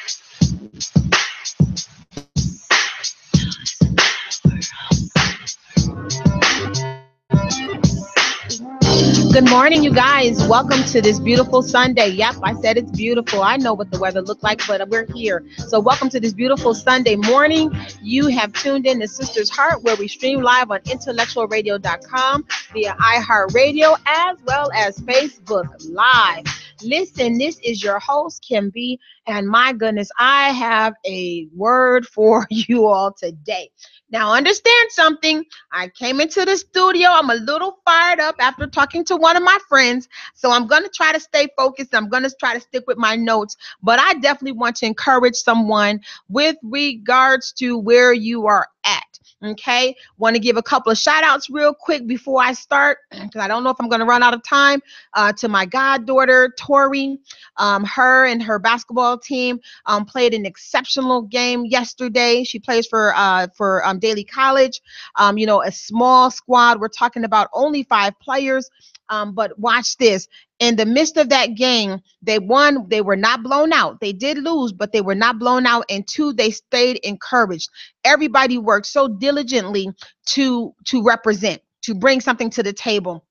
Good morning, you guys. Welcome to this beautiful Sunday. Yep, I said it's beautiful. I know what the weather looked like, but we're here. So welcome to this beautiful Sunday morning. You have tuned in to Sister's Heart, where we stream live on IntellectualRadio.com via iHeartRadio, as well as Facebook Live. Listen, this is your host, Kim B, and my goodness, I have a word for you all today. Now, understand something. I came into the studio. I'm a little fired up after talking to one of my friends. So I'm going to try to stay focused. I'm going to try to stick with my notes. But I definitely want to encourage someone with regards to where you are at. Okay, want to give a couple of shout outs real quick before I start, because I don't know if I'm going to run out of time. To my goddaughter, Tori, her and her basketball team played an exceptional game yesterday. She plays for Daly College, a small squad. We're talking about only 5 players. But watch this. In the midst of that game, they won. They were not blown out. They did lose, but they were not blown out. And 2, they stayed encouraged. Everybody worked so diligently to represent, to bring something to the table.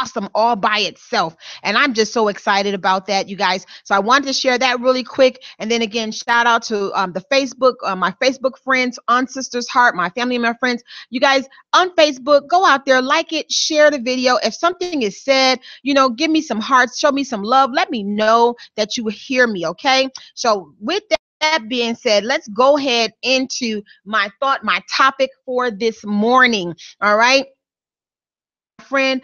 Awesome all by itself, and I'm just so excited about that, you guys. So I wanted to share that really quick, and then again, shout out to the Facebook, my Facebook friends on Sister's Heart, my family and my friends. You guys on Facebook, go out there, like it, share the video. If something is said, give me some hearts, show me some love, let me know that you hear me. Okay, so with that being said, let's go ahead into my topic for this morning. All right. Friend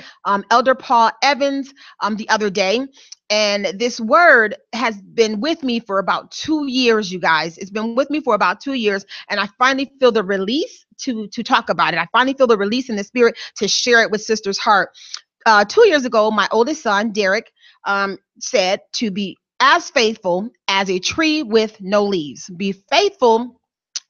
Elder Paul Evans the other day, and this word has been with me for about 2 years, you guys. It's been with me for about 2 years, and I finally feel the release to talk about it. I finally feel the release in the spirit to share it with Sister's Heart. 2 years ago, my oldest son Derek said to be as faithful as a tree with no leaves. Be faithful,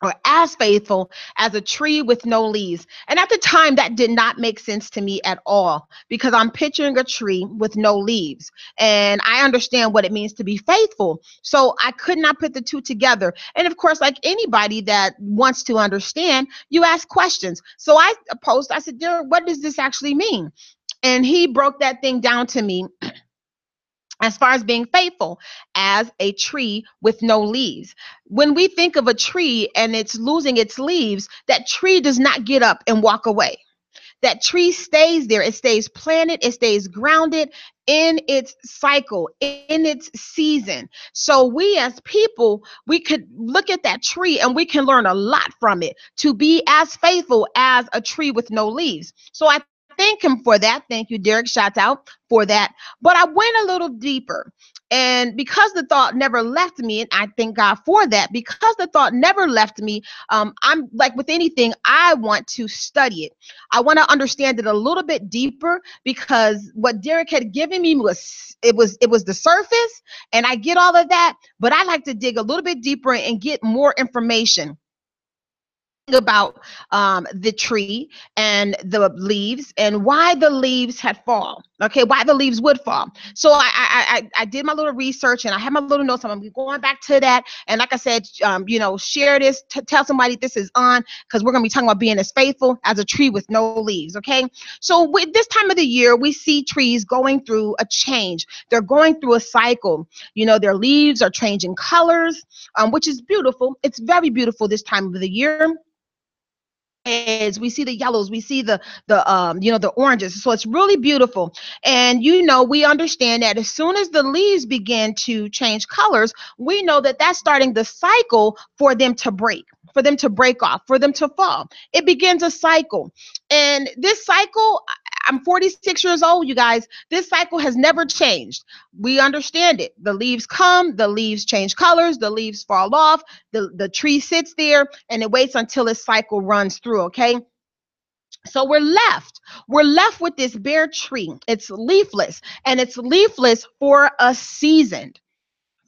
or as faithful as a tree with no leaves. And at the time, that did not make sense to me at all, because I'm picturing a tree with no leaves. And I understand what it means to be faithful. So I could not put the two together. And of course, like anybody that wants to understand, you ask questions. So I said, Derek, what does this actually mean? And he broke that thing down to me as far as being faithful as a tree with no leaves. When we think of a tree and it's losing its leaves, that tree does not get up and walk away. That tree stays there. It stays planted. It stays grounded in its cycle, in its season. So we as people, we could look at that tree and we can learn a lot from it, to be as faithful as a tree with no leaves. So I thank him for that. Thank you, Derek. Shout out for that. But I went a little deeper. And because the thought never left me, and I thank God for that, because the thought never left me, I'm like with anything, I want to study it. I want to understand it a little bit deeper, because what Derek had given me was the surface, and I get all of that, but I like to dig a little bit deeper and get more information about the tree and the leaves, and why the leaves had fall. Okay, why the leaves would fall. So I did my little research, and I have my little notes. I'm gonna be going back to that, and like I said, share this, tell somebody this is on, because we're gonna be talking about being as faithful as a tree with no leaves. Okay, so with this time of the year, we see trees going through a change. They're going through a cycle. Their leaves are changing colors, which is beautiful. It's very beautiful this time of the year. As we see the yellows, we see the oranges. So it's really beautiful. And we understand that as soon as the leaves begin to change colors, we know that that's starting the cycle for them to break off, for them to fall. It begins a cycle. And this cycle, I'm 46 years old, you guys. This cycle has never changed. We understand it. The leaves come, the leaves change colors, the leaves fall off, the tree sits there, and it waits until its cycle runs through, okay? So we're left with this bare tree. It's leafless, and it's leafless for a season.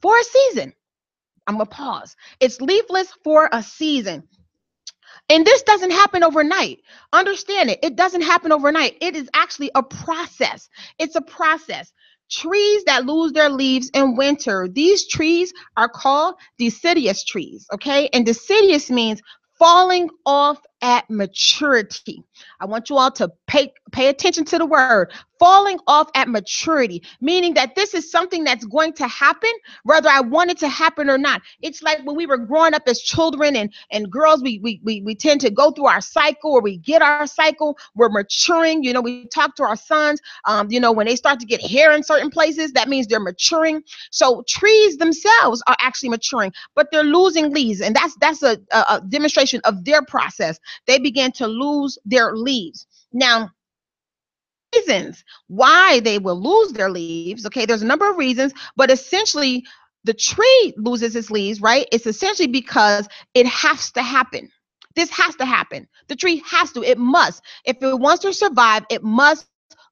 For a season. I'm going to pause. It's leafless for a season. And this doesn't happen overnight. Understand it. It doesn't happen overnight. It is actually a process. It's a process. Trees that lose their leaves in winter, these trees are called deciduous trees, okay? And deciduous means falling off at maturity. I want you all to pay attention to the word falling off at maturity, meaning that this is something that's going to happen whether I want it to happen or not. It's like when we were growing up as children and girls, we tend to go through our cycle, or we get our cycle, we're maturing. We talk to our sons, when they start to get hair in certain places, that means they're maturing. So trees themselves are actually maturing, but they're losing leaves, and that's a demonstration of their process. They begin to lose their leaves. Now, reasons why they will lose their leaves, okay, there's a number of reasons, but essentially the tree loses its leaves, right? It's essentially because it has to happen. This has to happen. The tree has to, it must. If it wants to survive, it must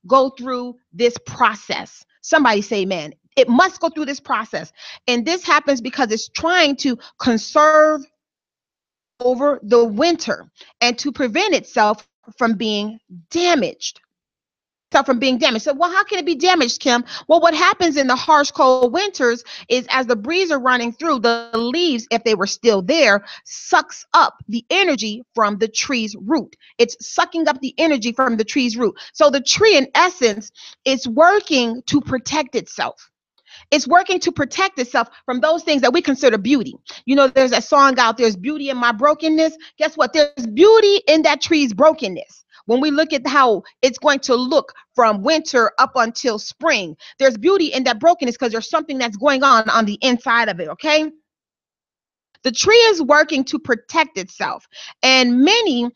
go through this process. Somebody say amen. It must go through this process. And this happens because it's trying to conserve over the winter and to prevent itself from being damaged. So, well, how can it be damaged, Kim? Well, what happens in the harsh, cold winters is as the breeze are running through, the leaves, if they were still there, sucks up the energy from the tree's root. It's sucking up the energy from the tree's root. So the tree, in essence, is working to protect itself. It's working to protect itself from those things that we consider beauty. There's a song out, there's beauty in my brokenness. Guess what? There's beauty in that tree's brokenness. When we look at how it's going to look from winter up until spring, there's beauty in that brokenness because there's something that's going on the inside of it, okay? The tree is working to protect itself, and many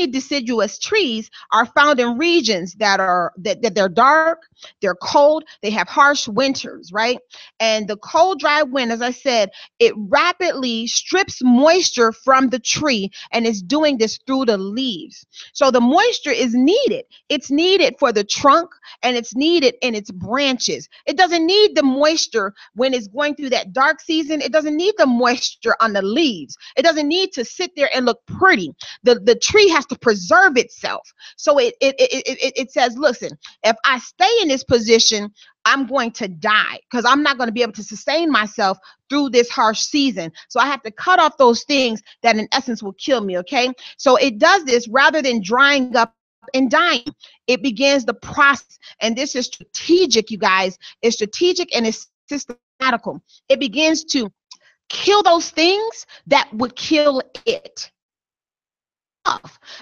deciduous trees are found in regions that they're dark, they're cold, they have harsh winters, right? And the cold, dry wind, as I said, it rapidly strips moisture from the tree, and it's doing this through the leaves. So the moisture is needed. It's needed for the trunk, and it's needed in its branches. It doesn't need the moisture when it's going through that dark season. It doesn't need the moisture on the leaves. It doesn't need to sit there and look pretty. The tree has to preserve itself. So it says, listen, if I stay in this position, I'm going to die because I'm not going to be able to sustain myself through this harsh season. So I have to cut off those things that in essence will kill me, okay? So it does this rather than drying up and dying. It begins the process, and this is strategic, you guys. It's strategic and it's systematical. It begins to kill those things that would kill it.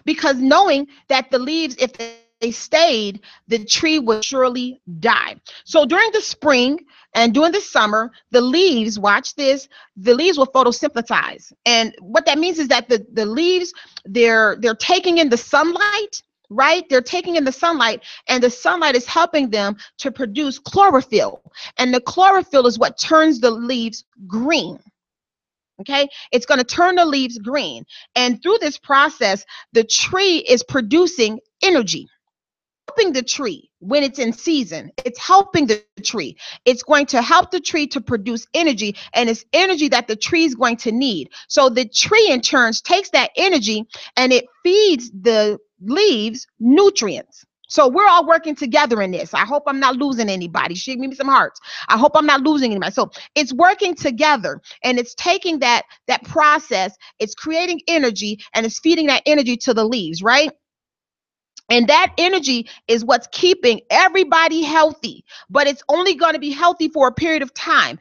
Because knowing that the leaves, if they stayed, the tree would surely die. So during the spring and during the summer, the leaves, watch this, the leaves will photosynthesize. And what that means is that the leaves, they're taking in the sunlight, right? They're taking in the sunlight, and the sunlight is helping them to produce chlorophyll. And the chlorophyll is what turns the leaves green. Okay, it's going to turn the leaves green. And through this process, the tree is producing energy, helping the tree when it's in season. It's helping the tree. It's going to help the tree to produce energy, and it's energy that the tree is going to need. So the tree in turn takes that energy and it feeds the leaves nutrients. So we're all working together in this. I hope I'm not losing anybody. Shoot me some hearts. I hope I'm not losing anybody. So it's working together, and it's taking that process, it's creating energy, and it's feeding that energy to the leaves, right? And that energy is what's keeping everybody healthy, but it's only going to be healthy for a period of time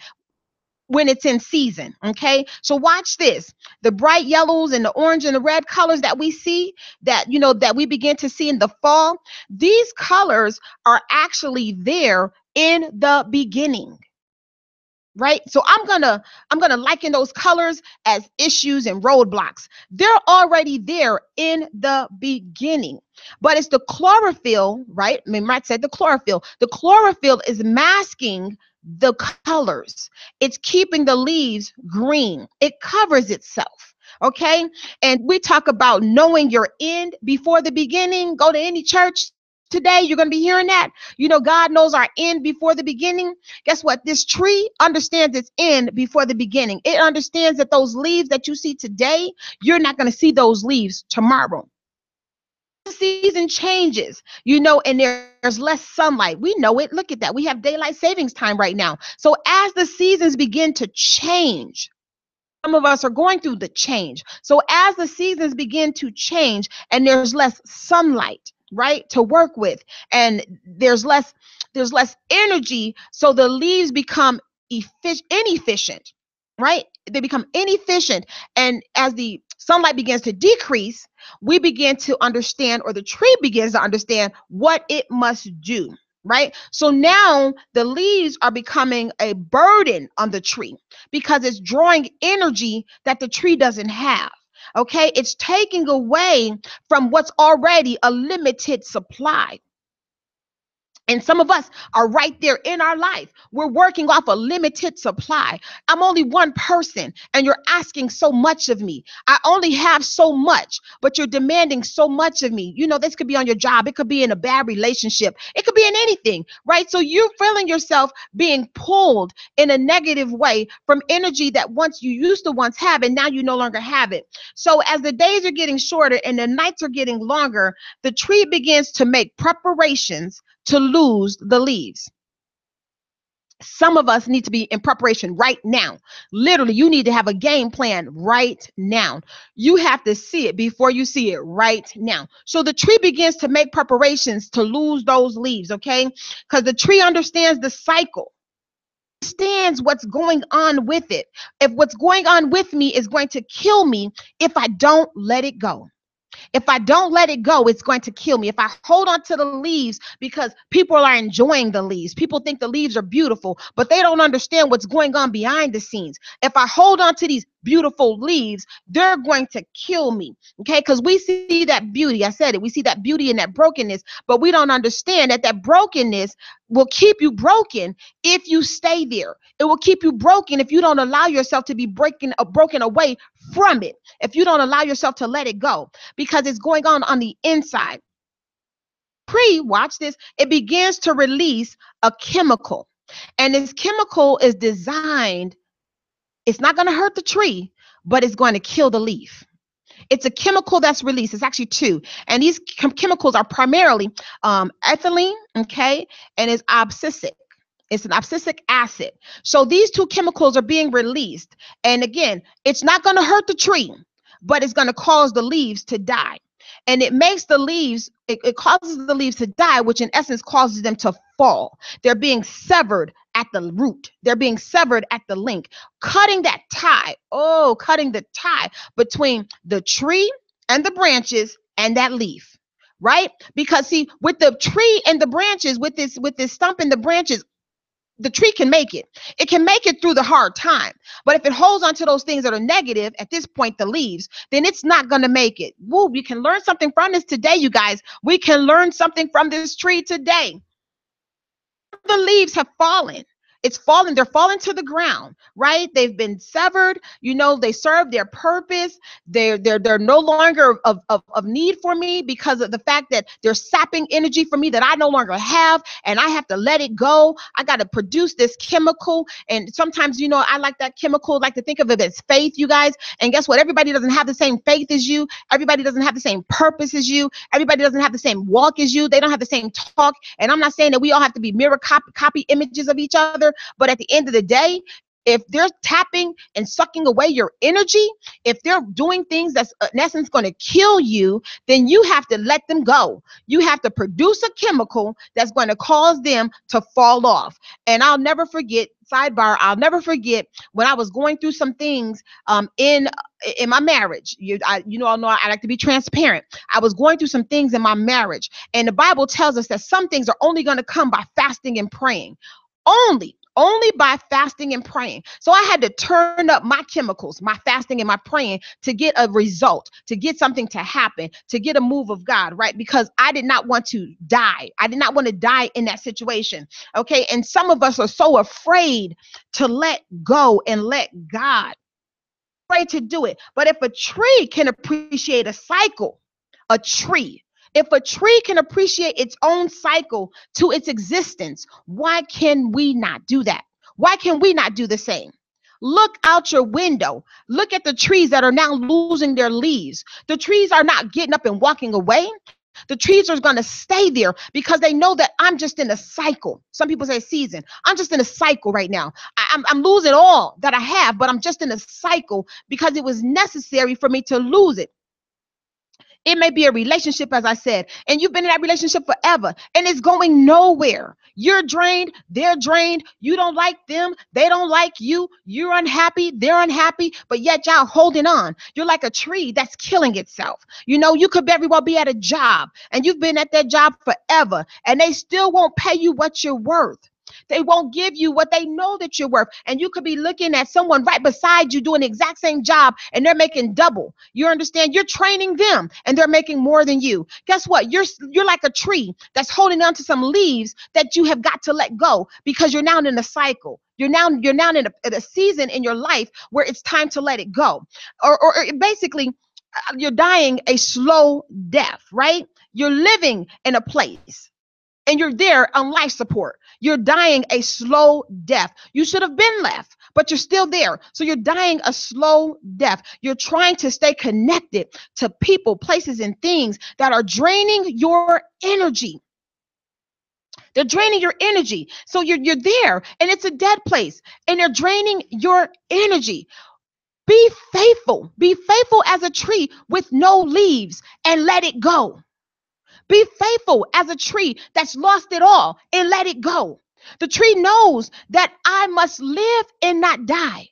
when it's in season. Okay, so watch this. The bright yellows and the orange and the red colors that we see, that we begin to see in the fall, these colors are actually there in the beginning, right? So I'm gonna liken those colors as issues and roadblocks. They're already there in the beginning, but it's the chlorophyll, right? I mean, Matt said the chlorophyll. The chlorophyll is masking the colors. It's keeping the leaves green. It covers itself. Okay. And we talk about knowing your end before the beginning. Go to any church today, you're going to be hearing that. God knows our end before the beginning. Guess what? This tree understands its end before the beginning. It understands that those leaves that you see today, you're not going to see those leaves tomorrow. season changes, and there's less sunlight. We know it. Look at that. We have daylight savings time right now. So as the seasons begin to change, some of us are going through the change. So as the seasons begin to change and there's less sunlight, right, to work with, and there's less energy, so the leaves become inefficient, right? They become inefficient. And as the sunlight begins to decrease, we begin to understand, or the tree begins to understand what it must do. Right. So now the leaves are becoming a burden on the tree because it's drawing energy that the tree doesn't have. Okay. It's taking away from what's already a limited supply. And some of us are right there in our life. We're working off a limited supply. I'm only one person and you're asking so much of me. I only have so much, but you're demanding so much of me. This could be on your job. It could be in a bad relationship. It could be in anything, right? So you're feeling yourself being pulled in a negative way from energy that once you used to once have, and now you no longer have it. So as the days are getting shorter and the nights are getting longer, the tree begins to make preparations to lose the leaves. Some of us need to be in preparation right now. Literally, you need to have a game plan right now. You have to see it before you see it right now. So the tree begins to make preparations to lose those leaves, okay? Because the tree understands the cycle, understands what's going on with it. If what's going on with me is going to kill me if I don't let it go. If I don't let it go, it's going to kill me. If I hold on to the leaves because people are enjoying the leaves, people think the leaves are beautiful, but they don't understand what's going on behind the scenes. If I hold on to these beautiful leaves, they're going to kill me. Okay, because we see that beauty. I said it. We see that beauty in that brokenness, but we don't understand that brokenness will keep you broken if you stay there. It will keep you broken if you don't allow yourself to be broken away from it. If you don't allow yourself to let it go, because it's going on the inside. Watch this. It begins to release a chemical, and this chemical is designed. It's not going to hurt the tree, but it's going to kill the leaf. It's a chemical that's released. It's actually two. And these chemicals are primarily ethylene, okay, and it's abscisic. It's an abscisic acid. So these two chemicals are being released. And again, it's not going to hurt the tree, but it's going to cause the leaves to die. And it makes the leaves, it causes the leaves to die, which in essence causes them to fall. They're being severed at the root. They're being severed at the link, cutting that tie. Oh, cutting the tie between the tree and the branches and that leaf, right? Because see, with the tree and the branches, with this stump and the branches, the tree can make it. It can make it through the hard time. But if it holds on to those things that are negative, at this point, the leaves, then it's not going to make it. Woo, we can learn something from this today, you guys. We can learn something from this tree today. The leaves have fallen. It's fallen. They're falling to the ground, right? They've been severed. They serve their purpose. They're no longer of need for me because of the fact that they're sapping energy from me that I no longer have, and I have to let it go. I got to produce this chemical. And sometimes, I like that chemical, like to think of it as faith, you guys. And guess what? Everybody doesn't have the same faith as you. Everybody doesn't have the same purpose as you. Everybody doesn't have the same walk as you. They don't have the same talk. And I'm not saying that we all have to be mirror copy images of each other. But at the end of the day, if they're tapping and sucking away your energy, if they're doing things that's in essence going to kill you, then you have to let them go. You have to produce a chemical that's going to cause them to fall off. And I'll never forget, sidebar, I'll never forget when I was going through some things in my marriage. All know I like to be transparent. I was going through some things in my marriage, and the Bible tells us that some things are only going to come by fasting and praying. Only by fasting and praying. So I had to turn up my chemicals, my fasting and my praying, to get a result, to get something to happen, to get a move of God, right? Because I did not want to die. I did not want to die in that situation. Okay. And some of us are so afraid to let go and let God, afraid to do it. But if a tree can appreciate a cycle, if a tree can appreciate its own cycle to its existence, why can we not do that? Why can we not do the same? Look out your window. Look at the trees that are now losing their leaves. The trees are not getting up and walking away. The trees are going to stay there because they know that I'm just in a cycle. Some people say season. I'm just in a cycle right now. I'm losing all that I have, but I'm just in a cycle because it was necessary for me to lose it. It may be a relationship, as I said, and you've been in that relationship forever and it's going nowhere. You're drained. They're drained. You don't like them. They don't like you. You're unhappy. They're unhappy, but yet y'all holding on. You're like a tree that's killing itself. You know, you could very well be at a job and you've been at that job forever and they still won't pay you what you're worth. They won't give you what they know that you're worth. And you could be looking at someone right beside you doing the exact same job and they're making double. You understand? You're training them and they're making more than you. Guess what? You're like a tree that's holding on to some leaves that you have got to let go because you're now in a cycle. You're now in a season in your life where it's time to let it go. Or basically, you're dying a slow death, right? You're living in a place and you're there on life support. You're dying a slow death. You should have been left, but you're still there. So you're dying a slow death. You're trying to stay connected to people, places, and things that are draining your energy. They're draining your energy. So you're there and it's a dead place and they're draining your energy. Be faithful. Be faithful as a tree with no leaves and let it go. Be faithful as a tree that's lost it all and let it go. The tree knows that I must live and not die.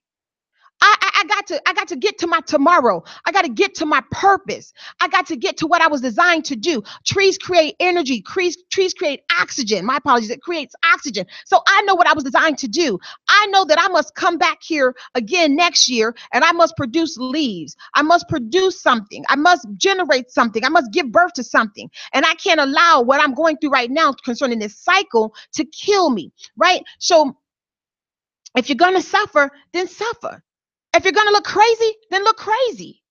I got to get to my tomorrow. I got to get to my purpose. I got to get to what I was designed to do. Trees create energy. Trees create oxygen. My apologies. It creates oxygen. So I know what I was designed to do. I know that I must come back here again next year and I must produce leaves. I must produce something. I must generate something. I must give birth to something. And I can't allow what I'm going through right now concerning this cycle to kill me, right? So if you're going to suffer, then suffer. If you're going to look crazy, then look crazy.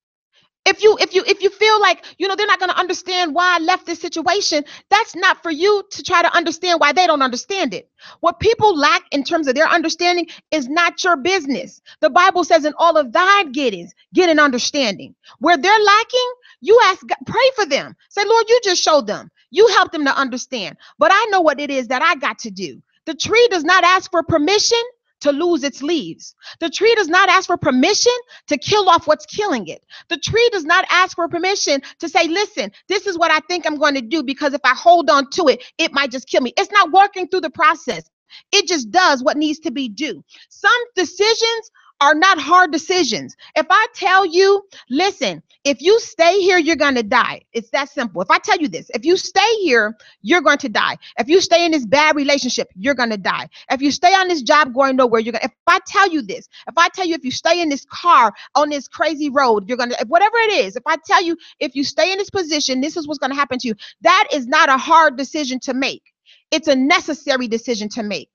If you feel like, they're not going to understand why I left this situation, that's not for you to try to understand why they don't understand it. What people lack in terms of their understanding is not your business. The Bible says in all of thine gettings, get an understanding. Where they're lacking, you ask, pray for them. Say, Lord, you just show them. You help them to understand. But I know what it is that I got to do. The tree does not ask for permission to lose its leaves. The tree does not ask for permission to kill off what's killing it. The tree does not ask for permission to say, listen, this is what I think I'm going to do because if I hold on to it, it might just kill me. It's not working through the process. It just does what needs to be done. Some decisions are not hard decisions. If I tell you, listen, if you stay here, you're going to die. It's that simple. If I tell you this, if you stay here, you're going to die. If you stay in this bad relationship, you're going to die. If you stay on this job going nowhere, you're going to, if I tell you this, if I tell you, if you stay in this car on this crazy road, you're going to, whatever it is, if I tell you, if you stay in this position, this is what's going to happen to you. That is not a hard decision to make. It's a necessary decision to make.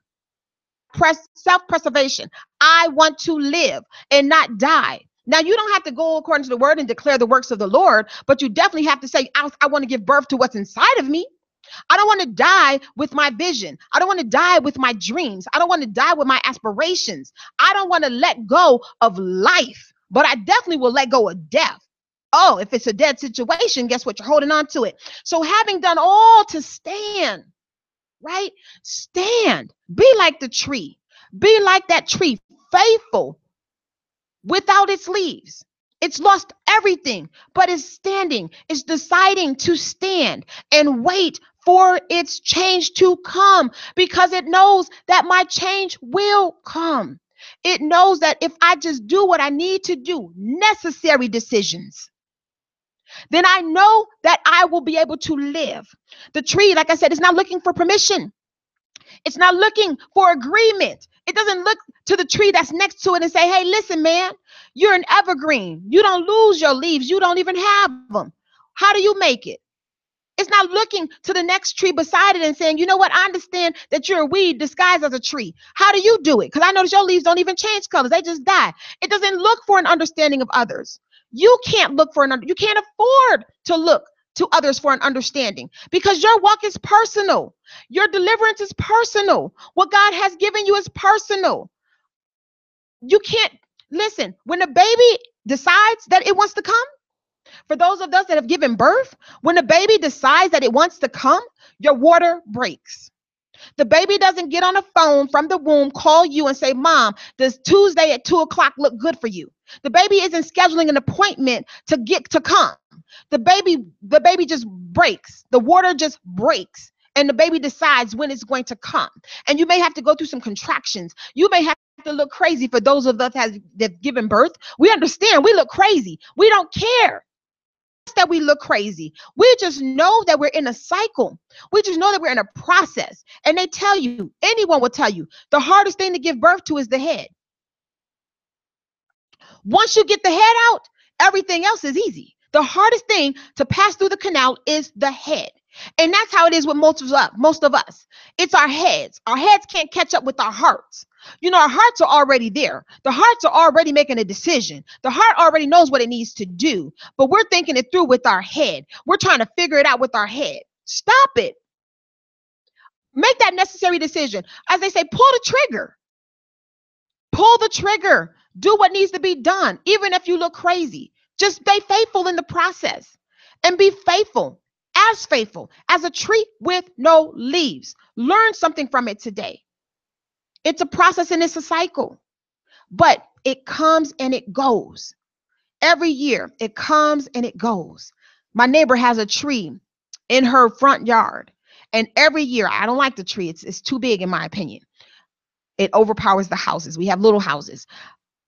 Self-preservation. I want to live and not die. Now, you don't have to go according to the word and declare the works of the Lord, but you definitely have to say, I want to give birth to what's inside of me. I don't want to die with my vision. I don't want to die with my dreams. I don't want to die with my aspirations. I don't want to let go of life, but I definitely will let go of death. Oh, if it's a dead situation, guess what? You're holding on to it. So having done all to stand, right? Stand. Be like the tree. Be like that tree, faithful without its leaves. It's lost everything, but it's standing. It's deciding to stand and wait for its change to come because it knows that my change will come. It knows that if I just do what I need to do, necessary decisions, then I know that I will be able to live. The tree, like I said, is not looking for permission. It's not looking for agreement. It doesn't look to the tree that's next to it and say, hey, listen, man, you're an evergreen. You don't lose your leaves. You don't even have them. How do you make it? It's not looking to the next tree beside it and saying, you know what? I understand that you're a weed disguised as a tree. How do you do it? Because I notice your leaves don't even change colors. They just die. It doesn't look for an understanding of others. You can't look for you can't afford to look to others for an understanding because your walk is personal. Your deliverance is personal. What God has given you is personal. You can't listen. When a baby decides that it wants to come, For those of us that have given birth, when the baby decides that it wants to come, your water breaks. The baby doesn't get on the phone from the womb, call you and say, Mom, does Tuesday at 2 o'clock look good for you? The baby isn't scheduling an appointment to get to come. The baby just breaks. The water just breaks. And the baby decides when it's going to come. And you may have to go through some contractions. You may have to look crazy. For those of us that have given birth, we understand we look crazy. We don't care that we look crazy. We just know that we're in a cycle. We just know that we're in a process. And they tell you, anyone will tell you, the hardest thing to give birth to is the head. Once you get the head out, everything else is easy. The hardest thing to pass through the canal is the head. And that's how it is with most of us. It's our heads. Our heads can't catch up with our hearts. You know, our hearts are already there. The hearts are already making a decision. The heart already knows what it needs to do, but we're thinking it through with our head. We're trying to figure it out with our head. Stop it. Make that necessary decision. As they say, pull the trigger. Pull the trigger. Do what needs to be done, even if you look crazy. Just stay faithful in the process and be faithful as a tree with no leaves. Learn something from it today. It's a process and it's a cycle, but it comes and it goes. Every year it comes and it goes. My neighbor has a tree in her front yard, and every year, I don't like the tree. It's too big in my opinion. It overpowers the houses. We have little houses,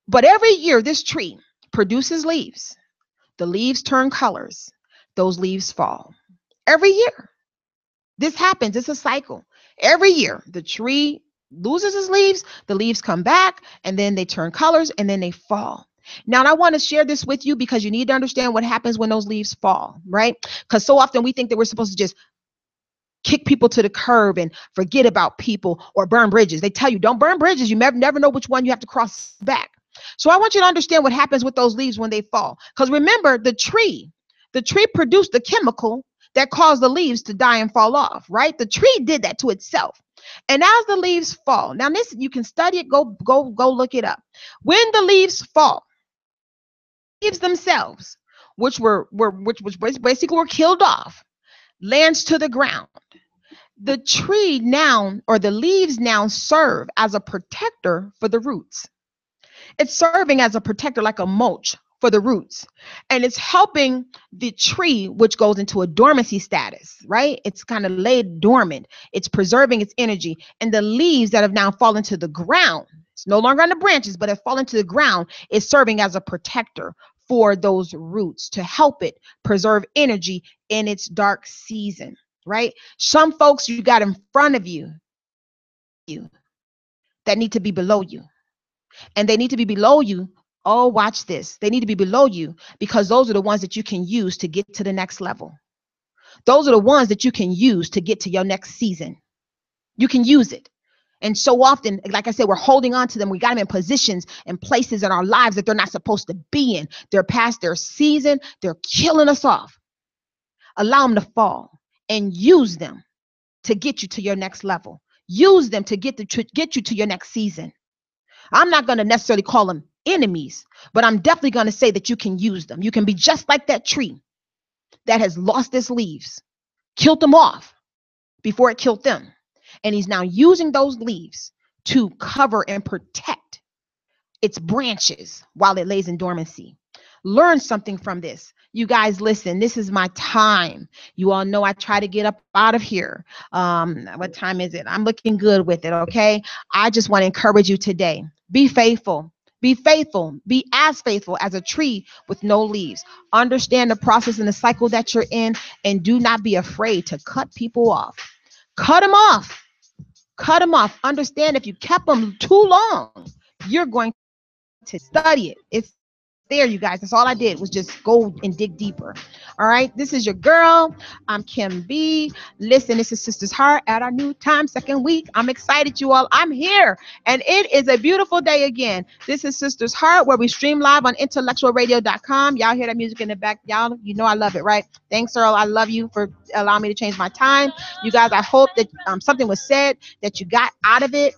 but every year this tree produces leaves. The leaves turn colors. Those leaves fall. Every year this happens. It's a cycle. Every year the tree loses its leaves, the leaves come back, and then they turn colors, and then they fall. Now, I want to share this with you because you need to understand what happens when those leaves fall, right? Because so often we think that we're supposed to just kick people to the curb and forget about people or burn bridges. They tell you, don't burn bridges. You never know which one you have to cross back. So I want you to understand what happens with those leaves when they fall. Because remember, the tree produced the chemical that caused the leaves to die and fall off, right? The tree did that to itself. And as the leaves fall, now this, you can study it, go look it up. When the leaves fall, leaves themselves, which basically were killed off, lands to the ground. The tree now, or the leaves now, serve as a protector for the roots. It's serving as a protector, like a mulch for the roots. And it's helping the tree, which goes into a dormancy status, right? It's kind of laid dormant. It's preserving its energy. And the leaves that have now fallen to the ground, it's no longer on the branches, but have fallen to the ground, is serving as a protector for those roots to help it preserve energy in its dark season, right? Some folks you got in front of you that need to be below you. And they need to be below you. Oh, watch this. They need to be below you because those are the ones that you can use to get to the next level. Those are the ones that you can use to get to your next season. You can use it. And so often, like I said, we're holding on to them. We got them in positions and places in our lives that they're not supposed to be in. They're past their season. They're killing us off. Allow them to fall and use them to get you to your next level. Use them to get you to your next season. I'm not going to necessarily call them enemies, but I'm definitely going to say that you can use them. You can be just like that tree that has lost its leaves, killed them off before it killed them. And he's now using those leaves to cover and protect its branches while it lays in dormancy. Learn something from this. You guys, listen, this is my time. You all know I try to get up out of here. What time is it? I'm looking good with it, okay? I just want to encourage you today. Be faithful. Be faithful. Be as faithful as a tree with no leaves. Understand the process and the cycle that you're in, and do not be afraid to cut people off. Cut them off. Cut them off. Understand if you kept them too long, you're going to study it. It's there, you guys. That's all I did was just go and dig deeper. All right. This is your girl. I'm Kim B. Listen, this is Sister's Heart at our new time, second week. I'm excited, you all. I'm here, and it is a beautiful day again. This is Sister's Heart, where we stream live on IntellectualRadio.com. Y'all hear that music in the back? Y'all, you know I love it, right? Thanks, Earl. I love you for allow me to change my time. You guys, I hope that something was said that you got out of it.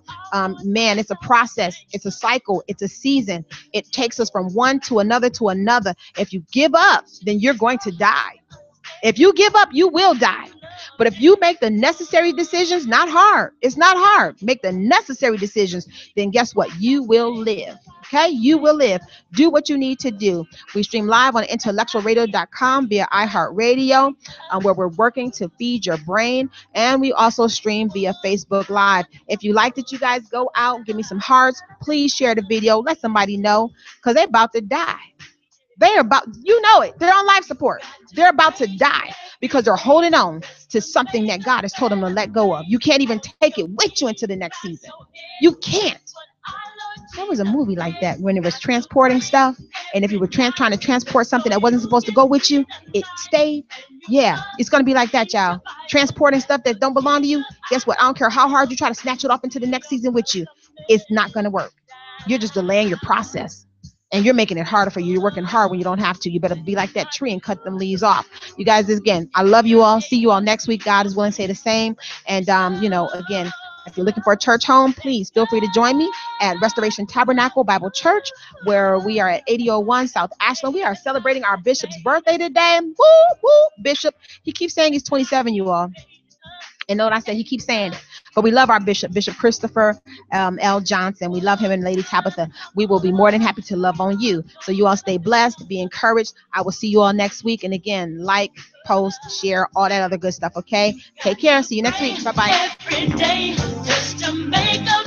Man, it's a process. It's a cycle. It's a season. It takes us from one to another to another. If you give up, then you're going to die. If you give up, you will die. But if you make the necessary decisions, not hard, it's not hard. Make the necessary decisions, then guess what? You will live. Okay, you will live. Do what you need to do. We stream live on IntellectualRadio.com via iHeartRadio, where we're working to feed your brain. And we also stream via Facebook Live. If you liked it, you guys go out, give me some hearts. Please share the video. Let somebody know because they're about to die. They're about, you know it. They're on life support. They're about to die because they're holding on to something that God has told them to let go of. You can't even take it with you into the next season. You can't. There was a movie like that when it was transporting stuff. And if you were trying to transport something that wasn't supposed to go with you, it stayed. Yeah, it's going to be like that, y'all. Transporting stuff that don't belong to you. Guess what? I don't care how hard you try to snatch it off into the next season with you. It's not going to work. You're just delaying your process. And you're making it harder for you. You're working hard when you don't have to. You better be like that tree and cut them leaves off. You guys, again, I love you all. See you all next week. God is willing to say the same. And, again, if you're looking for a church home, please feel free to join me at Restoration Tabernacle Bible Church, where we are at 8001 South Ashland. We are celebrating our bishop's birthday today. Woo, woo, Bishop. He keeps saying he's 27, you all. And know what I said? He keeps saying it. But we love our bishop, Bishop Christopher L. Johnson. We love him and Lady Tabitha. We will be more than happy to love on you. So you all stay blessed, be encouraged. I will see you all next week. And again, like, post, share, all that other good stuff, okay? Take care. See you next week. Bye-bye. Every day just to make a